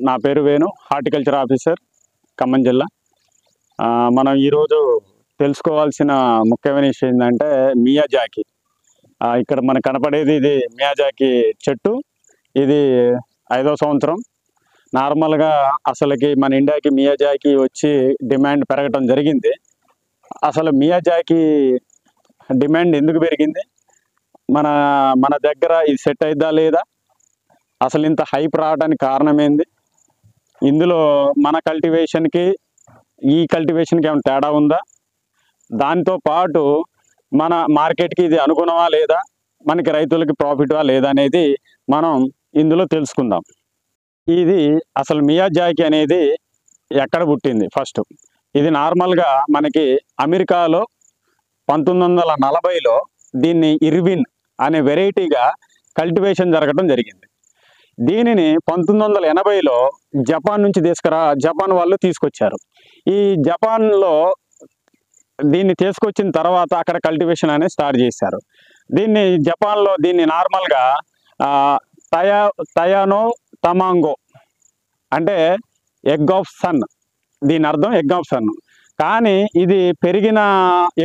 నా పేరు Venu, horticulture officer, Khammam జిల్లా. మనం ఈరోజు తెలుసుకోవాల్సిన ముఖ్యమైన విషయం ఏంటంటే మియాజాకి. ఇక్కడ మనకు కనపడేది ఇది మియాజాకి చెట్టు. ఇది 5వ సంవత్సరం. నార్మల్గా అసలుకి మన ఇండియాకి మియాజాకి వచ్చి డిమాండ్ పెరగటం జరిగింది. అసలు మియాజాకి డిమాండ్ ఎందుకు పెరిగింది, మన మన దగ్గర ఇది సెట్ అయిద్దా లేదా, అసలు ఇంత హైప్ రావడానికి కారణం ఏంది, ఇందులో మన కల్టివేషన్కి ఈ కల్టివేషన్కి ఏమైనా తేడా ఉందా, దాంతో పాటు మన మార్కెట్కి ఇది అనుగుణమా లేదా, మనకి రైతులకి ప్రాఫిటా లేదా అనేది మనం ఇందులో తెలుసుకుందాం. ఇది అసలు మియాజాకి అనేది ఎక్కడ పుట్టింది? ఫస్ట్ ఇది నార్మల్గా మనకి అమెరికాలో 1940లో దీన్ని ఇర్విన్ అనే వెరైటీగా కల్టివేషన్ జరగడం జరిగింది. దీనిని 1980లో జపాన్ నుంచి జపాన్ వాళ్ళు తీసుకొచ్చారు. ఈ జపాన్లో దీన్ని తీసుకొచ్చిన తర్వాత అక్కడ కల్టివేషన్ అనేది స్టార్ట్ చేశారు. జపాన్లో దీన్ని నార్మల్గా టయానో తమాంగో అంటే ఎగ్ ఆఫ్ సన్, దీని అర్థం ఎగ్ ఆఫ్ సన్. కానీ ఇది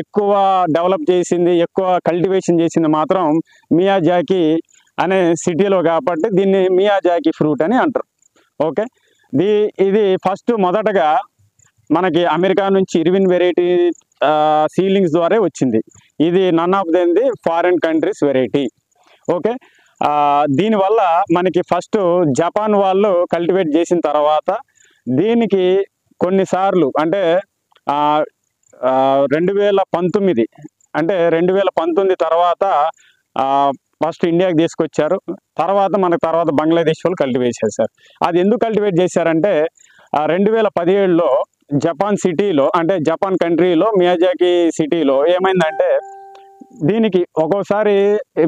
ఎక్కువ డెవలప్ చేసింది, ఎక్కువ కల్టివేషన్ చేసింది మాత్రం మియాజాకి అనే సిటీలో, కాబట్టి దీన్ని మియాజాకి ఫ్రూట్ అని అంటారు. ఓకే, ఇది మొదటగా మనకి అమెరికా నుంచి ఇర్విన్ వెరైటీ సీలింగ్స్ ద్వారా వచ్చింది. ఇది none of the foreign countries variety. Okay, దీనివల్ల మనకి జపాన్ వాళ్ళు కల్టివేట్ చేసిన తర్వాత దీనికి కొన్నిసార్లు అంటే 2019 తర్వాత ఇండియాకి తీసుకొచ్చారు. తర్వాత బంగ్లాదేశ్ వాళ్ళు కల్టివేట్ చేశారు. అది ఎందుకు కల్టివేట్ చేశారంటే 2017లో జపాన్ సిటీలో, అంటే జపాన్ కంట్రీలో మియాజాకి సిటీలో ఏమైందంటే, దీనికి ఒక్కోసారి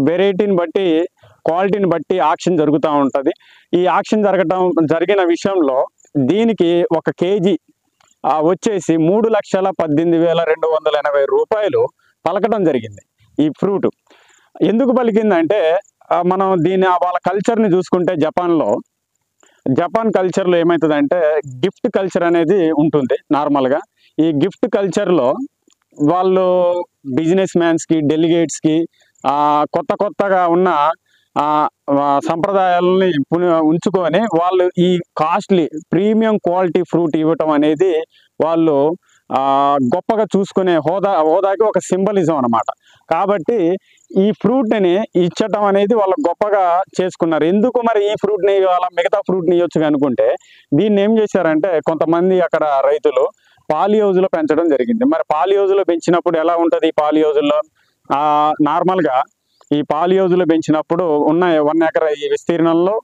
వెరైటీని బట్టి, క్వాలిటీని బట్టి ఆక్షన్ జరుగుతూ ఉంటుంది. ఈ ఆక్షన్ జరిగిన విషయంలో దీనికి 1 కేజీ వచ్చేసి 3,18,280 రూపాయలు పలకడం జరిగింది. ఈ ఫ్రూట్ ఎందుకు పలికిందంటే, మనం వాళ్ళ కల్చర్ని చూసుకుంటే జపాన్ కల్చర్లో ఏమవుతుందంటే గిఫ్ట్ కల్చర్ అనేది ఉంటుంది. నార్మల్గా ఈ గిఫ్ట్ కల్చర్లో వాళ్ళు బిజినెస్ మ్యాన్స్కి, డెలిగేట్స్కి కొత్తగా ఉన్న సంప్రదాయాలని ఉంచుకొని వాళ్ళు ఈ కాస్ట్లీ ప్రీమియం క్వాలిటీ ఫ్రూట్ ఇవ్వటం అనేది వాళ్ళు గొప్పగా చూసుకునే హోదాకి ఒక సింబలిజం అన్నమాట. కాబట్టి ఈ ఫ్రూట్ని ఇచ్చటం అనేది వాళ్ళు గొప్పగా చేసుకున్నారు. ఎందుకు మరి ఈ ఫ్రూట్ని ఇవ్వాలా, మిగతా ఫ్రూట్ని ఇవ్వచ్చు అనుకుంటే, దీన్ని ఏం చేశారంటే కొంతమంది అక్కడ రైతులు పాలి హౌజ్లో పెంచడం జరిగింది. మరి పాలి హౌజ్లో పెంచినప్పుడు ఎలా ఉంటుంది? ఈ పాలి హౌజ్లో నార్మల్గా ఈ పాలి హౌజ్లో పెంచినప్పుడు ఉన్న 1 ఎకరా ఈ విస్తీర్ణంలో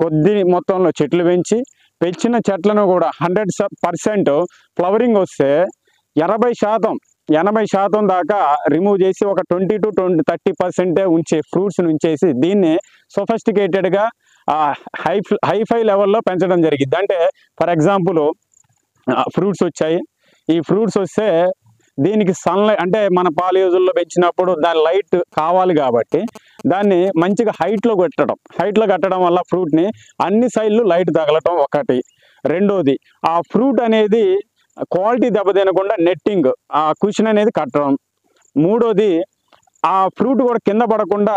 కొద్ది మొత్తంలో చెట్లు పెంచిన చెట్లను కూడా 100% ఫ్లవరింగ్ వస్తే 80% దాకా రిమూవ్ చేసి ఒక 20 to 30% ఉంచే ఫ్రూట్స్ని ఉంచేసి దీన్ని సొఫిస్టికేటెడ్గా హైఫై లెవెల్లో పెంచడం జరిగింది. అంటే ఫర్ ఎగ్జాంపుల్ ఫ్రూట్స్ వచ్చాయి. ఈ ఫ్రూట్స్ వస్తే దీనికి సన్లైట్, అంటే మన పాలి హౌజుల్లో పెంచినప్పుడు దాని లైట్ కావాలి కాబట్టి దాన్ని మంచిగా హైట్లో కట్టడం వల్ల ఫ్రూట్ని అన్ని సైడ్లు లైట్ తగలటం ఒకటి. రెండోది, ఆ ఫ్రూట్ అనేది క్వాలిటీ దెబ్బతినకుండా నెట్టింగ్, ఆ కుషన్ అనేది కట్టడం. మూడోది, ఆ ఫ్రూట్ కూడా కింద పడకుండా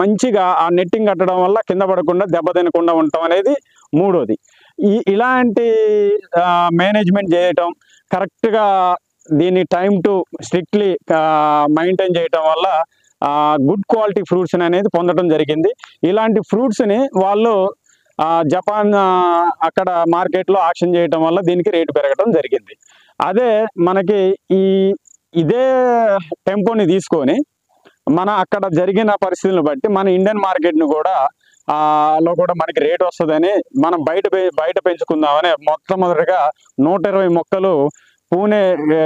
మంచిగా ఆ నెట్టింగ్ కట్టడం వల్ల కింద పడకుండా దెబ్బతినకుండా ఉండటం అనేది మూడోది. ఇలాంటి మేనేజ్మెంట్ చేయటం, కరెక్ట్గా దీన్ని టైం టు స్ట్రిక్ట్లీ మెయింటైన్ చేయటం వల్ల గుడ్ క్వాలిటీ ఫ్రూట్స్ అనేది పొందడం జరిగింది. ఇలాంటి ఫ్రూట్స్ని వాళ్ళు జపాన్ అక్కడ మార్కెట్లో ఆక్షన్ చేయటం వల్ల దీనికి రేటు పెరగడం జరిగింది. అదే మనకి ఇదే టెంపోని తీసుకొని మన అక్కడ జరిగిన పరిస్థితులను బట్టి మన ఇండియన్ మార్కెట్ని కూడా మనకి రేట్ వస్తుందని మనం బయట పెంచుకుందామని మొట్టమొదటిగా 120 మొక్కలు పూణే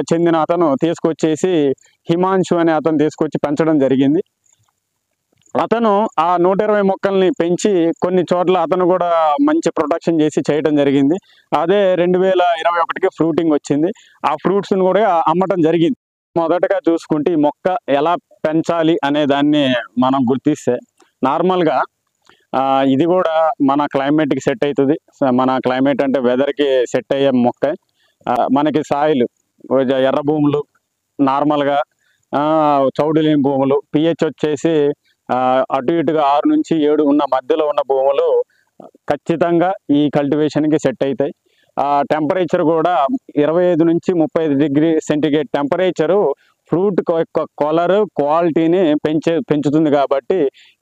చెందిన అతను తీసుకొచ్చేసి, హిమాంశు అనే అతను తీసుకొచ్చి పెంచడం జరిగింది. అతను ఆ 120 మొక్కల్ని పెంచి కొన్ని చోట్ల అతను కూడా మంచి ప్రొటెక్షన్ చేసి చేయడం జరిగింది. అదే 2021కి ఫ్రూటింగ్ వచ్చింది. ఆ ఫ్రూట్స్ని కూడా అమ్మటం జరిగింది. మొదటగా చూసుకుంటే ఈ మొక్క ఎలా పెంచాలి అనే దాన్ని మనం గుర్తిస్తే, నార్మల్గా ఇది కూడా మన క్లైమేట్కి సెట్ అవుతుంది. మన క్లైమేట్ అంటే వెదర్కి సెట్ అయ్యే మొక్క. మనకి సాయిల్ ఎర్ర భూములు, నార్మల్గా చౌడు లేని భూములు, పిహెచ్ వచ్చేసి అటు ఇటుగా 6 నుంచి 7 ఉన్న మధ్యలో ఉన్న భూములు ఖచ్చితంగా ఈ కల్టివేషన్కి సెట్ అవుతాయి. టెంపరేచర్ కూడా 25 నుంచి 35 డిగ్రీ సెంటిగ్రేడ్ టెంపరేచరు ఫ్రూట్ యొక్క కలర్ క్వాలిటీని పెంచుతుంది. కాబట్టి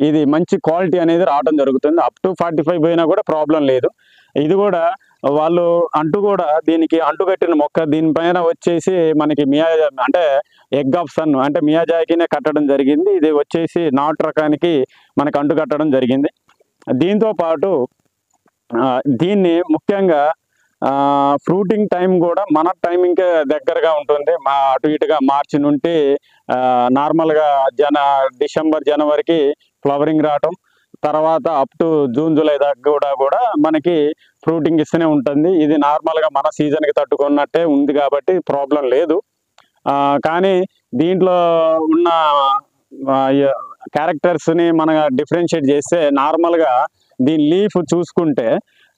ఇది మంచి క్వాలిటీ అనేది రావడం జరుగుతుంది. అప్ టు 45 పోయినా కూడా ప్రాబ్లం లేదు. ఇది కూడా వాళ్ళు కూడా దీనికి అంటుకట్టిన మొక్క, దీనిపైన వచ్చేసి మనకి అంటే ఎగ్ ఆఫ్ సన్ అంటే మియాజాకినే కట్టడం జరిగింది. ఇది వచ్చేసి నాటు రకానికి మనకు అంటుకట్టడం జరిగింది. దీంతో పాటు దీన్ని ముఖ్యంగా ఫ్రూటింగ్ టైం కూడా మన టైమింగ్కే దగ్గరగా ఉంటుంది. అటు ఇటుగా మార్చి నుండి నార్మల్గా డిసెంబర్ జనవరికి ఫ్లవరింగ్ రావటం, తర్వాత అప్ టు జూన్ జూలై దాకా కూడా మనకి ఫ్రూటింగ్ ఇస్తూనే ఉంటుంది. ఇది నార్మల్గా మన సీజన్కి తట్టుకున్నట్టే ఉంది కాబట్టి ప్రాబ్లం లేదు. కానీ దీంట్లో ఉన్న క్యారెక్టర్స్ని మనం డిఫరెన్షియేట్ చేస్తే నార్మల్గా దీని లీఫ్ చూసుకుంటే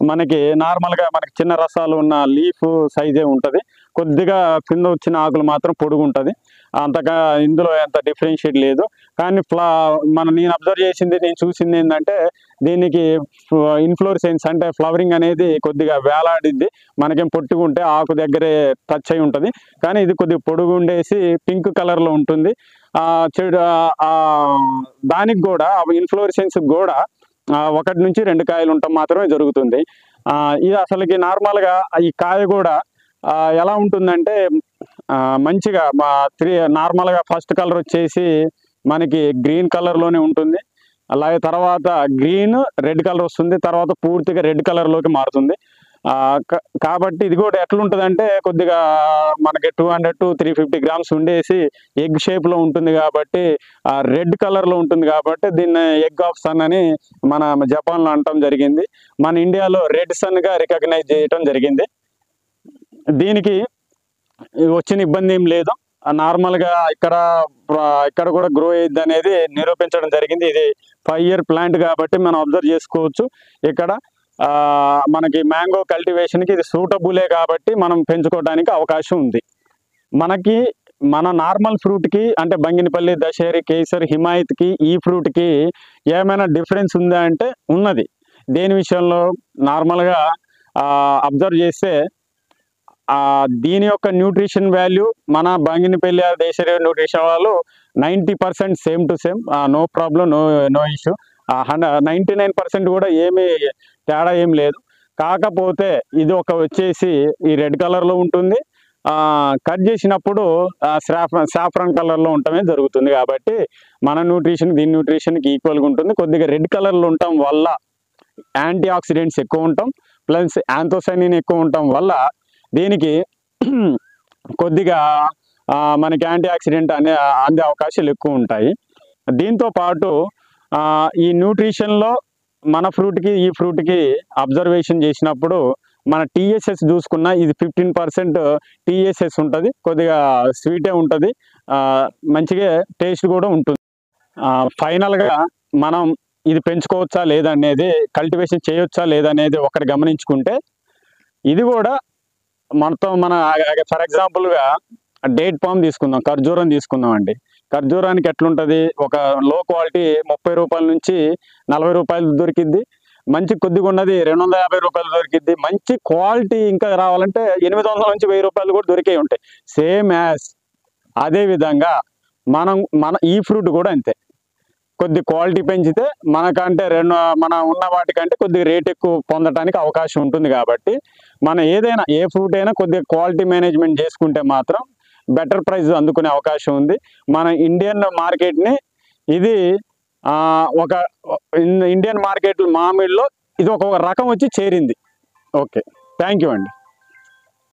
మనకి నార్మల్గా మనకి చిన్న రసాలు ఉన్న లీఫ్ సైజే ఉంటుంది. కొద్దిగా కింద వచ్చిన ఆకులు మాత్రం పొడుగు ఉంటుంది. అంతగా ఇందులో ఎంత డిఫరెన్షియేట్ లేదు. కానీ నేను అబ్జర్వ్ చేసింది, నేను చూసింది ఏంటంటే దీనికి ఇన్ఫ్లోరెసెన్స్ అంటే ఫ్లవరింగ్ అనేది కొద్దిగా వేలాడిద్ది. మనకేం పొట్టుకుంటే ఆకు దగ్గరే టచ్ అయి ఉంటుంది. కానీ ఇది కొద్దిగా పొడుగు ఉండేసి పింక్ కలర్లో ఉంటుంది. దానికి కూడా ఇన్ఫ్లోరెసెన్స్ కూడా 1 నుంచి 2 కాయలు ఉండటం మాత్రమే జరుగుతుంది. ఇది అసలుకి నార్మల్గా ఈ కాయ కూడా ఎలా ఉంటుందంటే మంచిగా నార్మల్గా ఫస్ట్ కలర్ వచ్చేసి మనకి గ్రీన్ కలర్లోనే ఉంటుంది. అలాగే తర్వాత గ్రీన్ రెడ్ కలర్ వస్తుంది. తర్వాత పూర్తిగా రెడ్ కలర్లోకి మారుతుంది. కాబట్టి ఇది కూడా ఎట్లుంటుందంటే కొద్దిగా మనకి 200 to 350 గ్రామ్స్ ఉండేసి ఎగ్ షేప్లో ఉంటుంది. కాబట్టి రెడ్ కలర్లో ఉంటుంది. కాబట్టి దీన్ని ఎగ్ ఆఫ్ సన్ అని మన జపాన్లో అనటం జరిగింది. మన ఇండియాలో రెడ్ సన్గా రికగ్నైజ్ చేయటం జరిగింది. దీనికి వచ్చిన ఇబ్బంది ఏం లేదు. నార్మల్గా ఇక్కడ కూడా గ్రో అయ్యిద్ది అనేది నిరూపించడం జరిగింది. ఇది 5 year ప్లాంట్ కాబట్టి మనం అబ్జర్వ్ చేసుకోవచ్చు. ఇక్కడ మనకి మ్యాంగో కల్టివేషన్కి ఇది సూటబులే కాబట్టి మనం పెంచుకోవడానికి అవకాశం ఉంది. మన నార్మల్ ఫ్రూట్కి అంటే బంగినపల్లి, దశేరి, కేసర్, హిమాయత్కి ఈ ఫ్రూట్కి ఏమైనా డిఫరెన్స్ ఉందా అంటే ఉన్నది. దేని విషయంలో నార్మల్గా అబ్జర్వ్ చేస్తే దీని యొక్క న్యూట్రిషన్ వాల్యూ మన బంగినపల్లి, దశేరి న్యూట్రిషన్ వాళ్ళు 90% same to same, no problem, no issue. 99% కూడా ఏమీ తేడా ఏం లేదు. కాకపోతే ఇది వచ్చేసి ఈ రెడ్ కలర్లో ఉంటుంది. కట్ చేసినప్పుడు సాఫ్రాన్ కలర్లో ఉండటమే జరుగుతుంది. కాబట్టి మన న్యూట్రిషన్ దీని న్యూట్రిషన్కి ఈక్వల్గా ఉంటుంది. కొద్దిగా రెడ్ కలర్లో ఉండటం వల్ల యాంటీ ఆక్సిడెంట్స్ ఎక్కువ ఉండటం ప్లస్ యాంథోసైనిన్ ఎక్కువ ఉండటం వల్ల దీనికి కొద్దిగా మనకి యాంటీ ఆక్సిడెంట్ అందే అవకాశాలు ఎక్కువ ఉంటాయి. దీంతో పాటు ఈ న్యూట్రిషన్లో మన ఫ్రూట్కి ఈ ఫ్రూట్కి అబ్జర్వేషన్ చేసినప్పుడు మన టీఎస్ఎస్ చూసుకున్న ఇది 15% టీఎస్ఎస్ ఉంటుంది. కొద్దిగా స్వీటే ఉంటుంది. మంచిగా టేస్ట్ కూడా ఉంటుంది. ఫైనల్గా మనం ఇది పెంచుకోవచ్చా లేదనేది, కల్టివేషన్ చేయొచ్చా లేదనేది ఒకటి గమనించుకుంటే ఇది కూడా మొత్తం ఫర్ ఎగ్జాంపుల్గా డేట్ పామ్ తీసుకుందాం, ఖర్జూరం తీసుకుందాం అండి. ఖర్జూరానికి ఎట్లుంటుంది, ఒక లో క్వాలిటీ 30 రూపాయల నుంచి 40 రూపాయలు దొరికిద్ది. మంచి కొద్దిగా ఉన్నది 250 రూపాయలు దొరికిద్ది. మంచి క్వాలిటీ ఇంకా రావాలంటే 800 నుంచి 1000 రూపాయలు కూడా దొరికే ఉంటాయి. సేమ్ యాజ్ అదేవిధంగా మన ఈ ఫ్రూట్ కూడా అంతే. కొద్ది క్వాలిటీ పెంచితే మనకంటే మన ఉన్న వాటికంటే కొద్దిగా రేట్ ఎక్కువ పొందడానికి అవకాశం ఉంటుంది. కాబట్టి మనం ఏదైనా ఏ ఫ్రూట్ అయినా కొద్దిగా క్వాలిటీ మేనేజ్మెంట్ చేసుకుంటే మాత్రం బెటర్ ప్రైస్ అందుకునే అవకాశం ఉంది. మన ఇండియన్ మార్కెట్ని ఇది ఇండియన్ మార్కెట్ మామిడిలో ఇది ఒక రకం వచ్చి చేరింది. ఓకే, థ్యాంక్ యూ అండి.